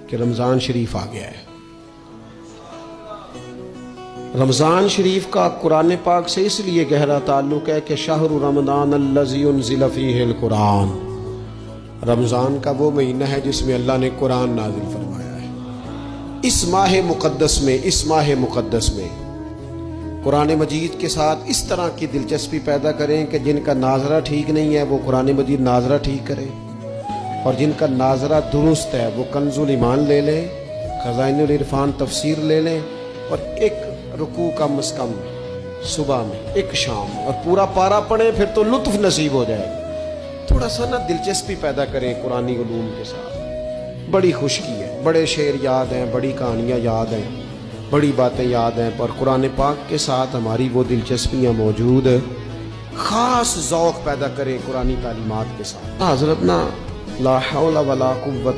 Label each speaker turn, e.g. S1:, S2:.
S1: کہ رمضان شریف آ گیا ہے۔ رمضان شریف کا قرآن پاک سے اس لیے گہرا تعلق ہے کہ شہر رمضان الذی انزل فیہ القرآن، رمضان کا وہ مہینہ ہے جس میں اللہ نے قرآن نازل فرمایا ہے۔ اس ماہ مقدس میں قرآن مجید کے ساتھ اس طرح کی دلچسپی پیدا کریں کہ جن کا ناظرہ ٹھیک نہیں ہے وہ قرآن مجید ناظرہ ٹھیک کرے، اور جن کا ناظرہ درست ہے وہ کنز الایمان لے لیں، خزائن العرفان تفسیر لے لیں، اور ایک رکوع کم از کم صبح میں، ایک شام، اور پورا پارا پڑھیں، پھر تو لطف نصیب ہو جائے گا۔ تھوڑا سا دلچسپی پیدا کریں قرآنی علوم کے ساتھ، بڑی خشکی ہے، بڑے شعر یاد ہیں، بڑی کہانیاں یاد ہیں، بڑی باتیں یاد ہیں، پر قرآن پاک کے ساتھ ہماری وہ دلچسپیاں موجود، خاص ذوق پیدا کریں قرآنی تعلیمات کے ساتھ۔ حضرت لا حول ولا قوت